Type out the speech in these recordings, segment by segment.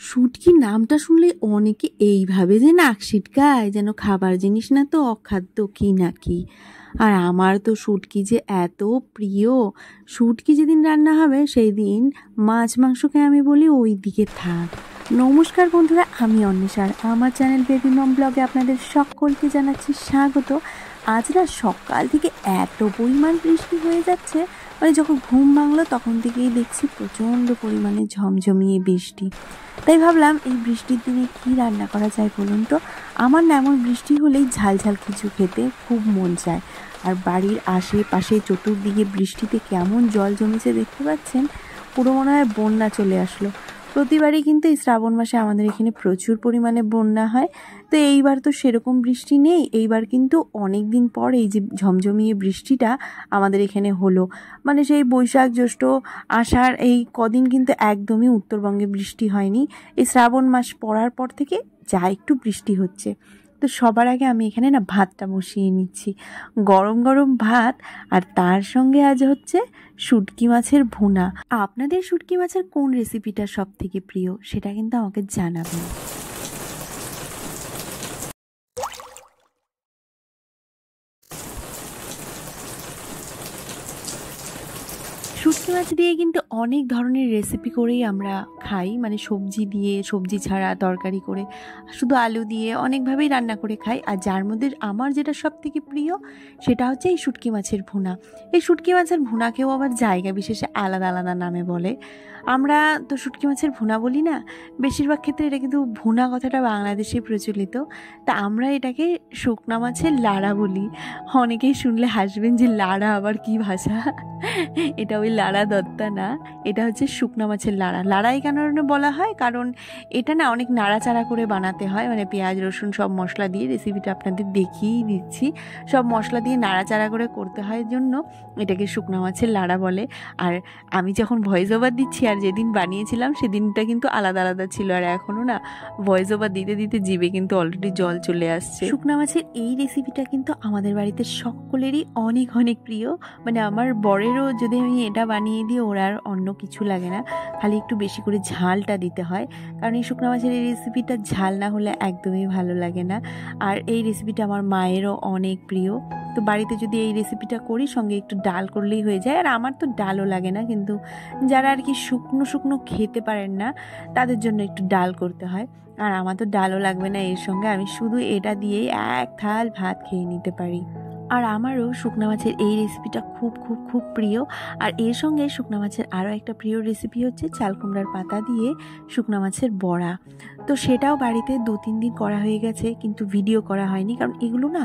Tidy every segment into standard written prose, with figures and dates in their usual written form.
শুটকি নামটা শুনলে অনেকে এইভাবে যে নাক সিটকায়, যেন খাবার জিনিস না তো অখাদ্য কি নাকি। আর আমার তো শুটকি যে এত প্রিয়, শুটকি যেদিন রান্না হবে সেই দিন মাছ মাংসকে আমি বলি ওই দিকে থাক। নমস্কার বন্ধুরা, আমি অন্বেষা, আমার চ্যানেল বেবি মম ব্লগে আপনাদের সকলকে জানাচ্ছি স্বাগত। আজ না সকাল থেকে এত পরিমাণ বৃষ্টি হয়ে যাচ্ছে, মানে যখন ঘুম ভাঙলো তখন থেকেই দেখছি প্রচণ্ড পরিমাণে ঝমঝমিয়ে বৃষ্টি। তাই ভাবলাম এই বৃষ্টির দিনে কি রান্না করা যায় বলুন তো। আমার না এমন বৃষ্টি হলেই ঝাল ঝাল কিছু খেতে খুব মন চায়। আর বাড়ির আশেপাশে চতুর্দিকে বৃষ্টিতে কেমন জল জমেছে দেখতে পাচ্ছেন, পুরো মনে হয় বন্যা চলে আসলো। প্রতিবারই কিন্তু এই শ্রাবণ মাসে আমাদের এখানে প্রচুর পরিমাণে বন্যা হয়। তো এইবার তো সেরকম বৃষ্টি নেই, এইবার কিন্তু অনেক দিন পর এই যে ঝমঝমিয়ে বৃষ্টিটা আমাদের এখানে হলো। মানে সেই বৈশাখ জ্যৈষ্ঠ আষাঢ় এই কদিন কিন্তু একদমই উত্তরবঙ্গে বৃষ্টি হয়নি। এই শ্রাবণ মাস পড়ার পর থেকে যা একটু বৃষ্টি হচ্ছে। তো সবার আগে আমি এখানে না ভাতটা বসিয়ে নিচ্ছি, গরম গরম ভাত। আর তার সঙ্গে আজ হচ্ছে শুটকি মাছের ভুনা। আপনাদের শুটকি মাছের কোন রেসিপিটা সব থেকে প্রিয় সেটা কিন্তু আমাকে জানাবেন। শুটকি মাছ দিয়ে কিন্তু অনেক ধরনের রেসিপি করেই আমরা খাই, মানে সবজি দিয়ে, সবজি ছাড়া তরকারি করে, শুধু আলু দিয়ে অনেকভাবেই রান্না করে খাই। আর যার মধ্যে আমার যেটা সব থেকে প্রিয় সেটা হচ্ছে এই শুটকি মাছের ভুনা। এই শুটকি মাছের ভুনাকেও আবার জায়গা বিশেষে আলাদা আলাদা নামে বলে। আমরা তো শুটকি মাছের ভুনা বলি না, বেশিরভাগ ক্ষেত্রে এটা কিন্তু ভুনা কথাটা বাংলাদেশে প্রচলিত। তা আমরা এটাকে শুকনা মাছের লাড়া বলি। অনেকেই শুনলে হাসবেন যে লাড়া আবার কি ভাষা। এটা ওই লাড়া দত্তা না, এটা হচ্ছে শুকনা মাছের লাড়া। লাড়াই কেন বলা হয়, কারণ এটা না অনেক নাড়াচাড়া করে বানাতে হয়, মানে পেঁয়াজ রসুন সব মশলা দিয়ে, রেসিপিটা আপনাদের দেখিয়েই দিচ্ছি, সব মশলা দিয়ে নাড়াচাড়া করে করতে হয় জন্য এটাকে শুকনা মাছের লাড়া বলে। আর আমি যখন ভয়েস ওভার দিচ্ছি আর যেদিন বানিয়েছিলাম সেদিনটা কিন্তু আলাদা আলাদা ছিল। আর এখনও না ভয়েস ওভার দিতে দিতে জিভে কিন্তু অলরেডি জল চলে আসছে। শুকনা মাছের এই রেসিপিটা কিন্তু আমাদের বাড়িতে সকলেরই অনেক অনেক প্রিয়। মানে আমার বরেরও যদি আমি এটা বানিয়ে দিই ওর আর অন্য কিছু লাগে না, খালি একটু বেশি করে ঝালটা দিতে হয়, কারণ এই শুকনো মাছের এই রেসিপিটা ঝাল না হলে একদমই ভালো লাগে না। আর এই রেসিপিটা আমার মায়েরও অনেক প্রিয়। তো বাড়িতে যদি এই রেসিপিটা করি সঙ্গে একটু ডাল করলেই হয়ে যায়। আর আমার তো ডালও লাগে না, কিন্তু যারা আর কি শুকনো শুকনো খেতে পারেন না তাদের জন্য একটু ডাল করতে হয়। আর আমার তো ডালও লাগবে না এর সঙ্গে, আমি শুধু এটা দিয়েই এক থাল ভাত খেয়ে নিতে পারি। আর আমারও শুকনা মাছের এই রেসিপিটা খুব খুব খুব প্রিয়। আর এর সঙ্গে শুকনা মাছের আরও একটা প্রিয় রেসিপি হচ্ছে চাল কুমড়ার পাতা দিয়ে শুকনা মাছের বড়া। তো সেটাও বাড়িতে 2-3 দিন করা হয়ে গেছে, কিন্তু ভিডিও করা হয়নি, কারণ এগুলো না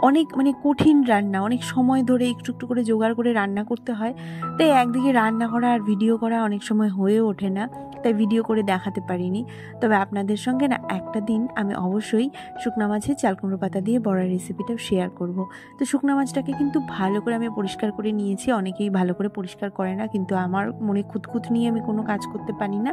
অনেক মানে কঠিন রান্না, অনেক সময় ধরে একটু একটু করে জোগাড় করে রান্না করতে হয়। তাই একদিকে রান্না করা আর ভিডিও করা অনেক সময় হয়ে ওঠে না, তাই ভিডিও করে দেখাতে পারিনি। তবে আপনাদের সঙ্গে না একটা দিন আমি অবশ্যই শুকনা মাছের চাল কুমড়ো পাতা দিয়ে বড়া রেসিপিটাও শেয়ার করব। তো শুকনা মাছটাকে কিন্তু ভালো করে আমি পরিষ্কার করে নিয়েছি। অনেকেই ভালো করে পরিষ্কার করে না, কিন্তু আমার মনে খুঁতখুঁত নিয়ে আমি কোনো কাজ করতে পারি না।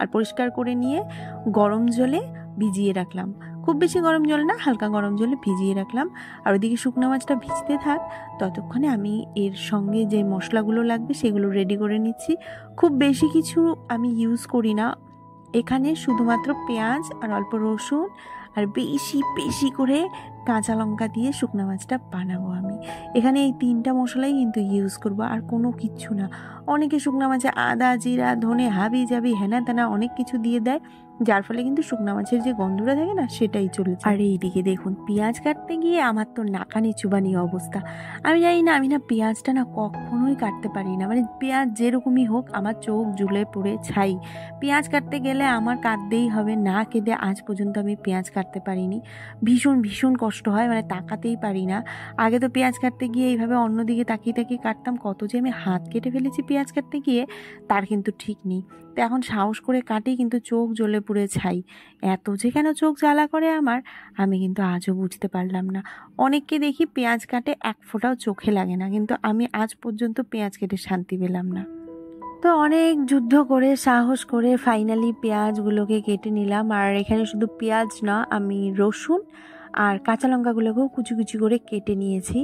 আর পরিষ্কার করে নিয়ে গরম জলে ভিজিয়ে রাখলাম, খুব বেশি গরম জল না, হালকা গরম জলে ভিজিয়ে রাখলাম। আর ওদিকে শুকনো মাছটা ভিজতে থাক, ততক্ষণে আমি এর সঙ্গে যে মশলাগুলো লাগবে সেগুলো রেডি করে নিচ্ছি। খুব বেশি কিছু আমি ইউজ করি না এখানে, শুধুমাত্র পেঁয়াজ আর অল্প রসুন আর বেশি বেশি করে কাঁচা লঙ্কা দিয়ে শুকনো মাছটা বানাবো আমি। এখানে এই 3টা মশলাই কিন্তু ইউজ করব, আর কোনো কিচ্ছু না। অনেকে শুকনো মাছে আদা জিরা ধনে হাবি যাবি হেনা তেনা অনেক কিছু দিয়ে দেয়, যার ফলে কিন্তু শুকনো মাছের যে গন্ধটা থাকে না সেটাই চলে যায়। আর এইদিকে দেখুন পেঁয়াজ কাটতে গিয়ে আমার তো নাকানি চুবানি অবস্থা। আমি জানি না, আমি না পেঁয়াজটা না কখনোই কাটতে পারি না, মানে পেঁয়াজ যেরকমই হোক আমার চোখ জ্বলে পুড়ে ছাই। পেঁয়াজ কাটতে গেলে আমার কাটতেই হবে, না কেটে আজ পর্যন্ত আমি পেঁয়াজ কাটতে পারিনি। ভীষণ ভীষণ কষ্ট হয়, মানে তাকাতেই পারি না। আগে তো পেঁয়াজ কাটতে গিয়ে এইভাবে অন্যদিকে তাকিয়ে তাকিয়ে কাটতাম, কত যে আমি হাত কেটে ফেলেছি পেঁয়াজ কাটতে গিয়ে তার কিন্তু ঠিক নেই। তো এখন সাহস করে কাটি, কিন্তু চোখ জ্বলে পুড়ে ছাই। এত যে কেন চোখ জ্বালা করে আমার, আমি কিন্তু আজও বুঝতে পারলাম না। অনেককে দেখি পেঁয়াজ কাটে এক ফোঁটাও চোখে লাগে না, কিন্তু আমি আজ পর্যন্ত পেঁয়াজ কেটে শান্তি পেলাম না। তো অনেক যুদ্ধ করে সাহস করে ফাইনালি পেঁয়াজগুলোকে কেটে নিলাম। আর এখানে শুধু পেঁয়াজ না, আমি রসুন আর কাঁচা লঙ্কাগুলোকেও কুচি কুচি করে কেটে নিয়েছি।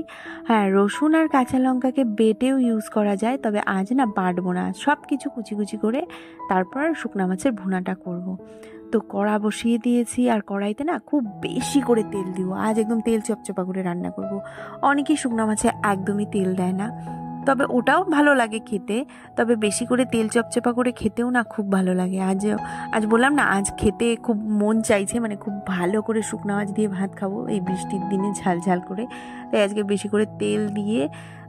হ্যাঁ, রসুন আর কাঁচা লঙ্কাকে বেটেও ইউজ করা যায়, তবে আজ না বাটবো না, সব কিছু কুচি কুচি করে তারপর শুকনা মাছের ভুনাটা করব। তো কড়া বসিয়ে দিয়েছি, আর কড়াইতে না খুব বেশি করে তেল দিব। আজ একদম তেল চপচপা করে রান্না করব। অনেকেই শুকনা মাছে একদমই তেল দেয় না, তবে ওটাও ভালো লাগে খেতে, তবে বেশি করে তেল চপচপা করে খেতেও না খুব ভালো লাগে। আজ বললাম না, আজ খেতে খুব মন চাইছে, মানে খুব ভালো করে শুকনা মাছ দিয়ে ভাত খাবো এই বৃষ্টির দিনে ঝাল ঝাল করে। তাই আজকে বেশি করে তেল দিয়ে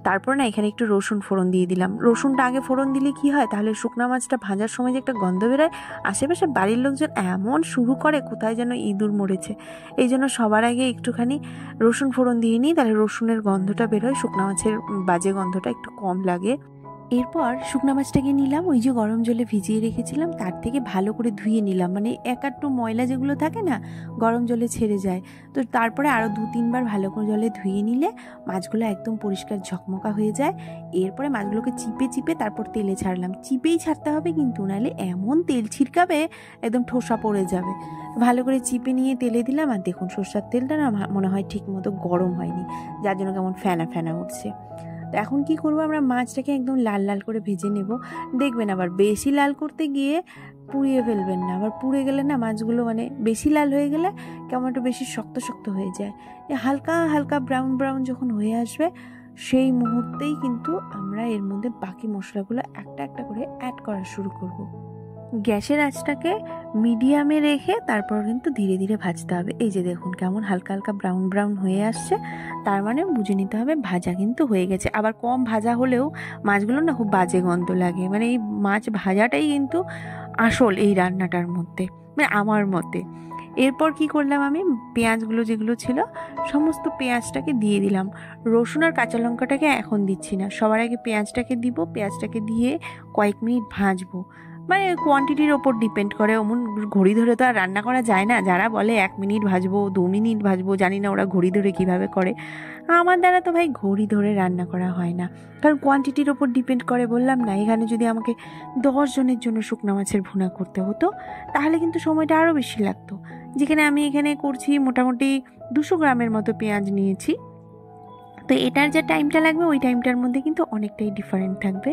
তারপর না এখানে একটু রসুন ফোড়ন দিয়ে দিলাম। রসুনটা আগে ফোড়ন দিলে কি হয়, তাহলে শুকনা মাছটা ভাজার সময় যে একটা গন্ধ বেরোয়, আশেপাশে বাড়ির লোকজন এমন শুরু করে কোথায় যেন ইঁদুর মরেছে, এই জন্য সবার আগে একটুখানি রসুন ফোড়ন দিয়ে নিই, তাহলে রসুনের গন্ধটা বেরোয়, শুকনা মাছের বাজে গন্ধটা একটু কম লাগে। এরপর শুকনা মাছটাকে নিলাম, ওই যে গরম জলে ভিজিয়ে রেখেছিলাম তার থেকে ভালো করে ধুয়ে নিলাম, মানে একটু ময়লা যেগুলো থাকে না গরম জলে ছেড়ে যায়, তো তারপরে আরও 2-3 বার ভালো করে জলে ধুয়ে নিলে মাছগুলো একদম পরিষ্কার ঝকমকা হয়ে যায়। এরপরে মাছগুলোকে চিপে চিপে তারপর তেলে ছাড়লাম। চিপেই ছাড়তে হবে কিন্তু, নাহলে এমন তেল ছিটকাবে একদম ঠোসা পড়ে যাবে। ভালো করে চিপে নিয়ে তেলে দিলাম, আর দেখুন সরষের তেলটা না মনে হয় ঠিক মতো গরম হয়নি, যার জন্য কেমন ফেনা ফেনা উঠছে। তো এখন কি করব, আমরা মাছটাকে একদম লাল লাল করে ভেজে নেব। দেখবেন আবার বেশি লাল করতে গিয়ে পুড়িয়ে ফেলবেন না, আবার পুড়ে গেলে না মাছগুলো মানে বেশি লাল হয়ে গেলে কেমন একটু বেশি শক্ত শক্ত হয়ে যায়। হালকা হালকা ব্রাউন ব্রাউন যখন হয়ে আসবে সেই মুহূর্তেই কিন্তু আমরা এর মধ্যে বাকি মশলাগুলো একটা একটা করে অ্যাড করা শুরু করব। গ্যাসের আঁচটাকে মিডিয়ামে রেখে তারপর কিন্তু ধীরে ধীরে ভাজতে হবে। এই যে দেখুন কেমন হালকা হালকা ব্রাউন ব্রাউন হয়ে আসছে, তার মানে বুঝে নিতে হবে ভাজা কিন্তু হয়ে গেছে। আবার কম ভাজা হলেও মাছগুলো না খুব বাজে গন্ধ লাগে, মানে এই মাছ ভাজাটাই কিন্তু আসল এই রান্নাটার মধ্যে, মানে আমার মতে। এরপর কি করলাম, আমি পেঁয়াজগুলো যেগুলো ছিল সমস্ত পেঁয়াজটাকে দিয়ে দিলাম। রসুন আর কাঁচা লঙ্কাটাকে এখন দিচ্ছি না, সবার আগে পেঁয়াজটাকে দিব। পেঁয়াজটাকে দিয়ে কয়েক মিনিট ভাজবো, মানে কোয়ান্টিটির ওপর ডিপেন্ড করে, অমন ঘড়ি ধরে তো আর রান্না করা যায় না। যারা বলে 1 মিনিট ভাজবো 2 মিনিট ভাজবো, জানি না ওরা ঘড়ি ধরে কিভাবে করে, আমার দ্বারা তো ভাই ঘড়ি ধরে রান্না করা হয় না, কারণ কোয়ান্টিটির ওপর ডিপেন্ড করে। বললাম না, এখানে যদি আমাকে 10 জনের জন্য শুকনা মাছের ভুনা করতে হতো তাহলে কিন্তু সময়টা আরও বেশি লাগতো, যেখানে আমি এখানে করছি মোটামুটি 200 গ্রামের মতো পেঁয়াজ নিয়েছি। তো এটার যে টাইমটা লাগবে ওই টাইমটার মধ্যে কিন্তু অনেকটাই ডিফারেন্ট থাকবে।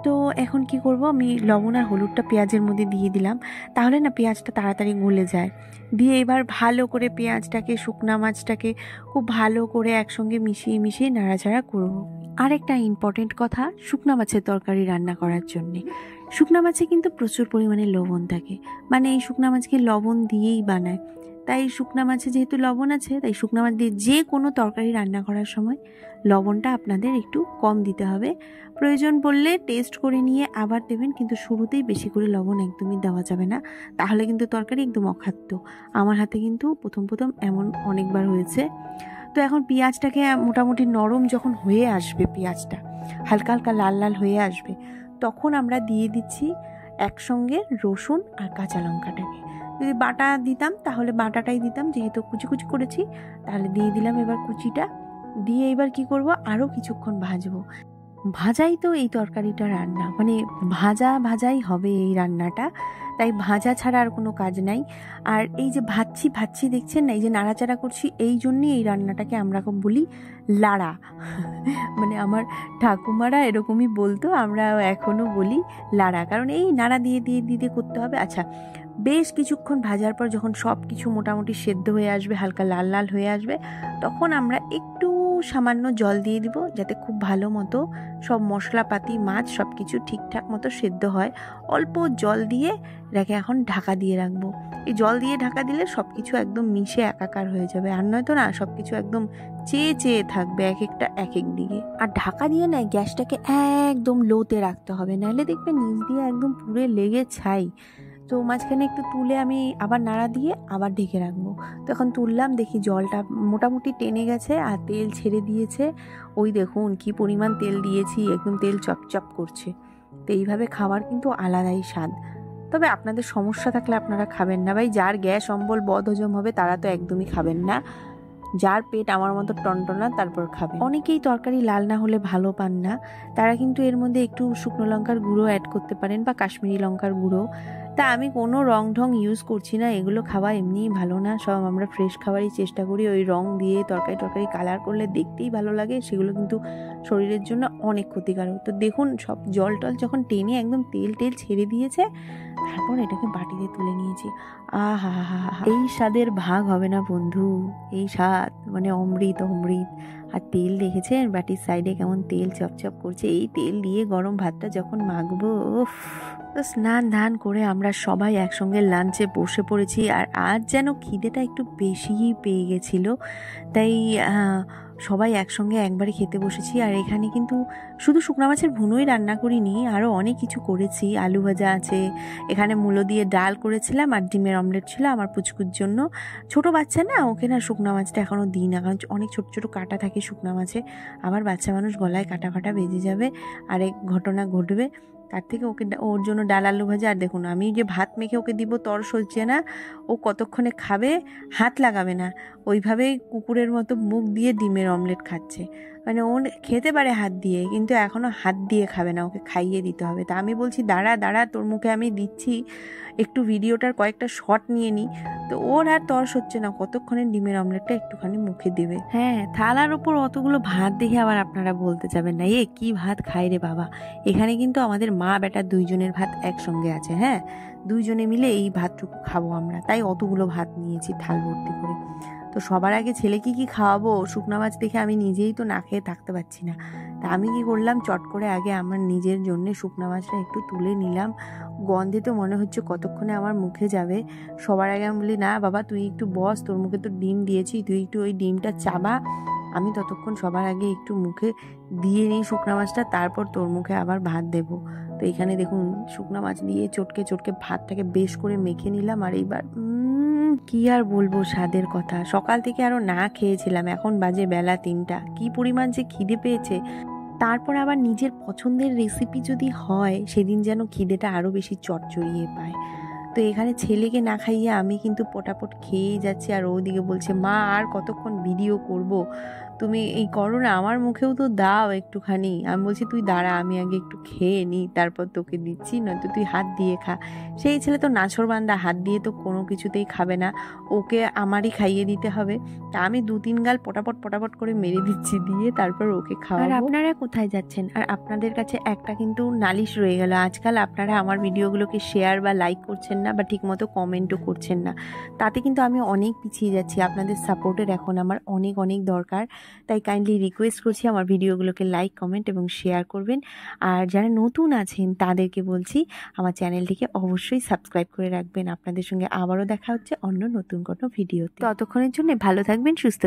তো এখন কি করব, আমি লবণ আর হলুদটা পেঁয়াজের মধ্যে দিয়ে দিলাম, তাহলে না পেঁয়াজটা তাড়াতাড়ি গলে যায়। দিয়ে এবার ভালো করে পেঁয়াজটাকে শুকনা মাছটাকে খুব ভালো করে একসঙ্গে মিশিয়ে মিশিয়ে নাড়াচাড়া করব। আরেকটা ইম্পর্টেন্ট কথা, শুকনা মাছের তরকারি রান্না করার জন্যে শুকনা মাছে কিন্তু প্রচুর পরিমাণে লবণ থাকে, মানে এই শুকনা মাছকে লবণ দিয়েই বানায়। তাই শুকনা মাছে যেহেতু লবণ আছে, তাই শুকনা মাছ দিয়ে যে কোনো তরকারি রান্না করার সময় লবণটা আপনাদের একটু কম দিতে হবে। প্রয়োজন পড়লে টেস্ট করে নিয়ে আবার দেবেন, কিন্তু শুরুতেই বেশি করে লবণ একদমই দেওয়া যাবে না, তাহলে কিন্তু তরকারি একদম অখাদ্য। আমার হাতে কিন্তু প্রথম প্রথম এমন অনেকবার হয়েছে। তো এখন পেঁয়াজটাকে মোটামুটি নরম যখন হয়ে আসবে, পেঁয়াজটা হালকা হালকা লাল লাল হয়ে আসবে, তখন আমরা দিয়ে দিচ্ছি একসঙ্গে রসুন আর কাঁচা লঙ্কাটাকে। যদি বাটা দিতাম তাহলে বাটাটাই দিতাম, যেহেতু কুচি কুচি করেছি তাহলে দিয়ে দিলাম এবার কুচিটা। দিয়ে এবার কি করব, আরও কিছুক্ষণ ভাজবো। ভাজাই তো এই তরকারিটা রান্না, মানে ভাজা ভাজাই হবে এই রান্নাটা, তাই ভাজা ছাড়া আর কোনো কাজ নাই। আর এই যে ভাজছি ভাজছি দেখছেন না, এই যে নাড়াচাড়া করছি, এই জন্যই এই রান্নাটাকে আমরা বলি লাড়া। মানে আমার ঠাকুমারা এরকমই বলতো, আমরা এখনও বলি লাড়া, কারণ এই নাড়া দিয়ে দিয়ে দিতে করতে হবে। আচ্ছা, বেশ কিছুক্ষণ ভাজার পর যখন সব কিছু মোটামুটি সেদ্ধ হয়ে আসবে, হালকা লাল লাল হয়ে আসবে, তখন আমরা একটু সামান্য জল দিয়ে দিব, যাতে খুব ভালো মতো সব মশলাপাতি মাছ সব কিছু ঠিকঠাক মতো সেদ্ধ হয়। অল্প জল দিয়ে এটাকে এখন ঢাকা দিয়ে রাখবো। এই জল দিয়ে ঢাকা দিলে সব কিছু একদম মিশে একাকার হয়ে যাবে, আর নয়তো না সব কিছু একদম চেয়ে চেয়ে থাকবে এক একটা এক এক দিকে। আর ঢাকা দিয়ে না গ্যাসটাকে একদম লোতে রাখতে হবে, নাহলে দেখবে নিচ দিয়ে একদম পুড়ে লেগে ছাই। তো মাঝখানে একটু তুলে আমি আবার নাড়া দিয়ে আবার ঢেকে রাখবো। তখন তুললাম, দেখি জলটা মোটামুটি টেনে গেছে আর তেল ছেড়ে দিয়েছে। ওই দেখুন কি পরিমাণ তেল দিয়েছি, একদম তেল চপচপ করছে। তো এইভাবে খাবার কিন্তু আলাদাই স্বাদ। তবে আপনাদের সমস্যা থাকলে আপনারা খাবেন না ভাই, যার গ্যাস অম্বল বদহজম হবে তারা তো একদমই খাবেন না, যার পেট আমার মতো টনটনা তারপর খাবে। অনেকেই তরকারি লাল না হলে ভালো পান না, তারা কিন্তু এর মধ্যে একটু শুকনো লঙ্কার গুঁড়ো অ্যাড করতে পারেন বা কাশ্মীরি লঙ্কার গুঁড়ো। তা আমি কোনো রং ঢং ইউজ করছি না, এগুলো খাওয়া এমনিই ভালো না, সব আমরা ফ্রেশ খাবারই চেষ্টা করি। ওই রং দিয়ে তরকারি টরকারি কালার করলে দেখতেই ভালো লাগে, সেগুলো কিন্তু শরীরের জন্য অনেক ক্ষতিকারক। তো দেখুন সব জল টল যখন টেনে একদম তেল টেল ছেড়ে দিয়েছে, তারপর এটাকে বাটিতে তুলে নিয়েছি। আহা হা হা হা, এই স্বাদের ভাগ হবে না বন্ধু, এই স্বাদ মানে অমৃত অমৃত। আর তেল দেখেছেন বাটির সাইডে কেমন তেল চপচপ করছে, এই তেল দিয়ে গরম ভাতটা যখন মাখবো, উফ। তো স্নান ধান করে আমরা সবাই একসঙ্গে লাঞ্চে বসে পড়েছি। আর আজ যেন খিদেটা একটু বেশিই পেয়ে গেছিল, তাই সবাই একসঙ্গে একবারে খেতে বসেছি। আর এখানে কিন্তু শুধু শুকনো মাছের ভুনোই রান্না করিনি, আরও অনেক কিছু করেছি। আলু ভাজা আছে, এখানে মূলো দিয়ে ডাল করেছিলাম, আর ডিমের অমলেট ছিল আমার পুচকুর জন্য। ছোট বাচ্চা না, ওকে না শুকনো মাছটা এখনও দিই না, কারণ অনেক ছোট ছোট কাঁটা থাকে শুকনো মাছে, আবার বাচ্চা মানুষ গলায় কাটা ফাটা বেজে যাবে, আরেক ঘটনা ঘটবে। তার থেকে ওকে ওর জন্য ডাল আলু ভাজা। আর দেখুন আমি যে ভাত মেখে ওকে দিব তর সইছে না, ও কতক্ষণে খাবে, হাত লাগাবে না, ওইভাবেই কুকুরের মতো মুখ দিয়ে ডিমের অমলেট খাচ্ছে। মানে ও খেতে পারে হাত দিয়ে, কিন্তু এখনও হাত দিয়ে খাবে না, ওকে খাইয়ে দিতে হবে। তা আমি বলছি দাঁড়া দাঁড়া, তোর মুখে আমি দিচ্ছি, একটু ভিডিওটার কয়েকটা শট নিয়ে নিই। তো ওর আর তর্স হচ্ছে না, কতক্ষণে ডিমের অমলেটটা একটুখানি মুখে দেবে। হ্যাঁ, থালার ওপর অতগুলো ভাত দেখে আবার আপনারা বলতে যাবেন না, এ কি ভাত খাই রে বাবা। এখানে কিন্তু আমাদের মা বেটা দুইজনের ভাত একসঙ্গে আছে। হ্যাঁ, দুইজনে মিলে এই ভাতটুকু খাবো আমরা, তাই অতগুলো ভাত নিয়েছি থাল ভর্তি করে। তো সবার আগে ছেলেকে কি খাওয়াবো, শুকনো মাছ দেখে আমি নিজেই তো না খেয়ে থাকতে পারছি না। তা আমি কি করলাম, চট করে আগে আমার নিজের জন্য শুকনো মাছটা একটু তুলে নিলাম। গন্ধে তো মনে হচ্ছে কতক্ষণে আমার মুখে যাবে। সবার আগে আমি বলি না বাবা তুই একটু বস, তোর মুখে তো ডিম দিয়েছি, তুই একটু ওই ডিমটা চাবা, আমি ততক্ষণ সবার আগে একটু মুখে দিয়ে নিই শুকনো মাছটা, তারপর তোর মুখে আবার ভাত দেবো। তো এখানে দেখুন শুকনো মাছ দিয়ে চটকে চটকে ভাতটাকে বেশ করে মেখে নিলাম। আর এইবার কি আর বলবো স্বাদের কথা, সকাল থেকে আরো না খেয়েছিলাম, এখন বাজে বেলা 3টা, কি পরিমাণ যে খিদে পেয়েছে। তারপর আবার নিজের পছন্দের রেসিপি যদি হয়, সেদিন যেন খিদেটা আরো বেশি চটচড়িয়ে পায়। তো এখানে ছেলেকে না খাইয়ে আমি কিন্তু পটাপট খেয়েই যাচ্ছি, আর ওদিকে বলছে মা আর কতক্ষণ ভিডিও করব, তুমি এই করো না, আমার মুখেও তো দাও একটুখানি। আমি বলছি তুই দাঁড়া, আমি আগে একটু খেয়ে নিই, তারপর তোকে দিচ্ছি, নয়তো তুই হাত দিয়ে খা। সেই ছেলে তো নাছোড়বান্দা, হাত দিয়ে তো কোনো কিছুতেই খাবে না, ওকে আমারই খাইয়ে দিতে হবে। তা আমি 2-3 গাল পটাপট পটাপট করে মেরে দিচ্ছি, দিয়ে তারপর ওকে খাওয়াবো। আর আপনারা কোথায় যাচ্ছেন? আর আপনাদের কাছে একটা কিন্তু নালিশ রয়ে গেল, আজকাল আপনারা আমার ভিডিওগুলোকে শেয়ার বা লাইক করছেন না, বা ঠিকমতো কমেন্টও করছেন না। তাতে কিন্তু আমি অনেক পিছিয়ে যাচ্ছি, আপনাদের সাপোর্টের এখন আমার অনেক অনেক দরকার। তাই কাইন্ডলি রিকোয়েস্ট করছি আমার ভিডিওগুলোকে লাইক কমেন্ট এবং শেয়ার করবেন। আর যারা নতুন আছেন তাদেরকে বলছি আমার চ্যানেলটিকে অবশ্যই সাবস্ক্রাইব করে রাখবেন। আপনাদের সঙ্গে আবারও দেখা হচ্ছে অন্য নতুন কোনো ভিডিওতে। ততক্ষণের জন্য ভালো থাকবেন, সুস্থ